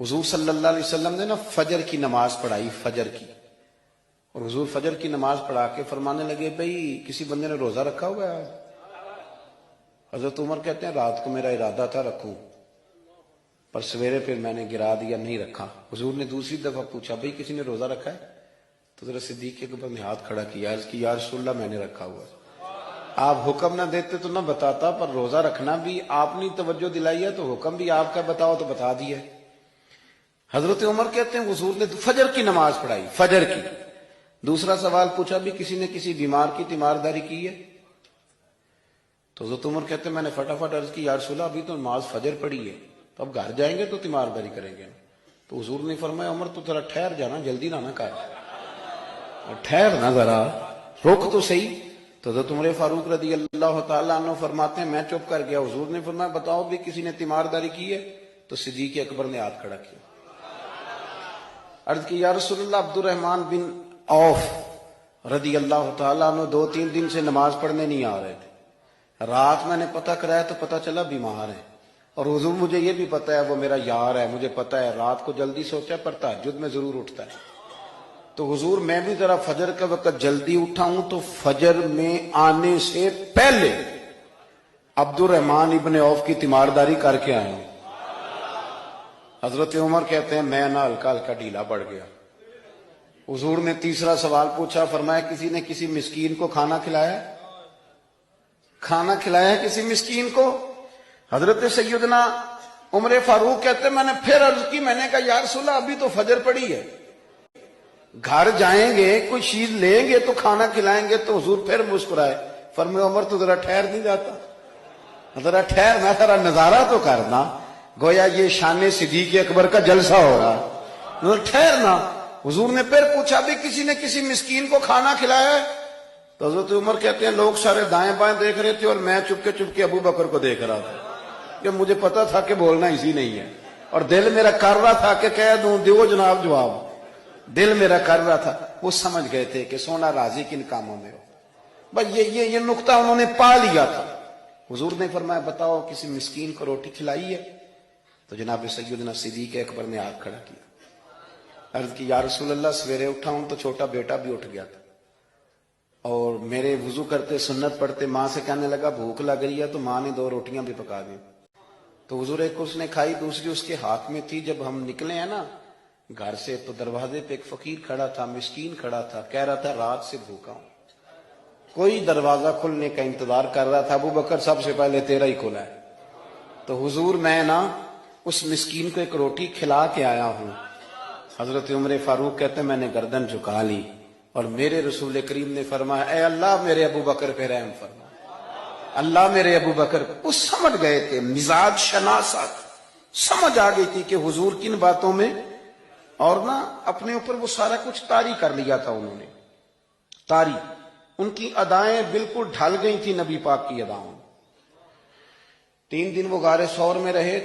حضور صلی اللہ علیہ وسلم نے نا فجر کی نماز پڑھائی، فجر کی، اور حضور فجر کی نماز پڑھا کے فرمانے لگے بھئی کسی بندے نے روزہ رکھا ہوا ہے؟ حضرت عمر کہتے ہیں رات کو میرا ارادہ تھا رکھوں، پر سویرے پھر میں نے گرا دیا، نہیں رکھا۔ حضور نے دوسری دفعہ پوچھا بھئی کسی نے روزہ رکھا ہے؟ تو حضرت صدیق کے اوپر نے ہاتھ کھڑا کیا، عرض کی یا رسول اللہ میں نے رکھا ہوا۔ آپ حکم نہ دیتے تو نہ بتاتا، پر روزہ رکھنا بھی آپ نے توجہ دلائی ہے تو حکم بھی آپ کا بتاؤ تو بتا دیا۔ حضرت عمر کہتے ہیں حضور نے فجر کی نماز پڑھائی، فجر کی۔ دوسرا سوال پوچھا بھی کسی نے کسی بیمار کی تیمارداری کی ہے؟ تو حضرت عمر کہتے ہیں میں نے فٹافٹ عرض کی یا رسول اللہ ابھی تو نماز فجر پڑھی ہے، تو اب گھر جائیں گے تو تیمارداری کریں گے۔ تو حضور نے فرمایا عمر تو ذرا ٹھہر جانا، جلدی نہ کر، ٹھہر نہ، ذرا روک تو صحیح۔ تو حضرت عمر فاروق رضی اللہ تعالیٰ عنہ فرماتے ہیں میں چپ کر گیا۔ حضور نے فرمایا بتاؤ بھی کسی نے تیمارداری کی ہے؟ تو صدیق اکبر نے ہاتھ کھڑا کیا، عرض کی یا رسول اللہ عبد الرحمن بن عوف رضی اللہ تعالیٰ عنہ 2-3 دن سے نماز پڑھنے نہیں آ رہے تھے، رات میں نے پتہ کرایا تو پتہ چلا بیمار ہیں، اور حضور مجھے یہ بھی پتہ ہے وہ میرا یار ہے، مجھے پتہ ہے رات کو جلدی سوچا پر تہجد میں ضرور اٹھتا ہے۔ تو حضور میں بھی ذرا فجر کا وقت جلدی اٹھا ہوں تو فجر میں آنے سے پہلے عبد الرحمن ابن عوف کی تیمارداری کر کے آیا ہوں۔ حضرت عمر کہتے ہیں میں نہ ہلکا ہلکا ڈھیلا پڑ گیا۔ حضور نے تیسرا سوال پوچھا، فرمایا کسی نے کسی مسکین کو کھانا کھلایا؟ کھانا کھلایا کسی مسکین کو؟ حضرت سیدنا عمر فاروق کہتے ہیں میں نے پھر عرض کی، میں نے کہا یا رسول اللہ ابھی تو فجر پڑی ہے، گھر جائیں گے کوئی چیز لیں گے تو کھانا کھلائیں گے۔ تو حضور پھر مسکرائے، فرمایا عمر تو ذرا ٹھہر نہیں جاتا، ذرا ٹھہر نہ، ذرا نظارہ تو کرنا، گویا یہ شان صدیق اکبر کا جلسہ ہو رہا، ٹھہرنا۔ حضور نے پھر پوچھا بھی کسی نے کسی مسکین کو کھانا کھلایا ہے؟ تو حضرت عمر کہتے ہیں لوگ سارے دائیں بائیں دیکھ رہے تھے اور میں چپ کے ابو بکر کو دیکھ رہا تھا، کہ مجھے پتا تھا کہ بولنا اسی نہیں ہے، اور دل میرا کر رہا تھا کہ کہہ دوں دیو جناب جواب، دل میرا کر رہا تھا۔ وہ سمجھ گئے تھے کہ سونا راضی کن کاموں میں ہو، بس یہ نقطہ انہوں نے پا لیا تھا۔ حضور نے فرمایا بتاؤ کسی مسکین کو روٹی کھلائی ہے؟ تو جناب سیدنا صدیق اکبر نے ہاتھ کھڑا کیا، عرض کی یا رسول اللہ سویرے اٹھا ہوں تو چھوٹا بیٹا بھی اٹھ گیا تھا، اور میرے وضو کرتے سنت پڑھتے ماں سے کہنے لگا بھوک لگ رہی ہے، تو ماں نے 2 روٹیاں بھی پکا دی، تو حضور ایک اس نے کھائی دوسری اس کے ہاتھ میں تھی۔ جب ہم نکلے ہیں نا گھر سے تو دروازے پہ ایک فقیر کھڑا تھا، مسکین کھڑا تھا، کہہ رہا تھا رات سے بھوکا ہوں، کوئی دروازہ کھلنے کا انتظار کر رہا تھا، ابو بکر سب سے پہلے تیرا ہی کھلا ہے۔ تو حضور میں نا اس مسکین کو ایک روٹی کھلا کے آیا ہوں۔ حضرت عمر فاروق کہتے ہیں میں نے گردن جھکا لی، اور میرے رسول کریم نے فرمایا اے اللہ میرے ابو بکر پہ رحم فرما، اللہ میرے ابو بکر۔ وہ سمجھ گئے تھے، مزاج شناست سمجھ آ گئی تھی کہ حضور کن باتوں میں، اور نا اپنے اوپر وہ سارا کچھ طاری کر لیا تھا انہوں نے، طاری، ان کی ادائیں بالکل ڈھل گئی تھی نبی پاک کی اداؤں۔ 3 دن وہ غار ثور میں رہے۔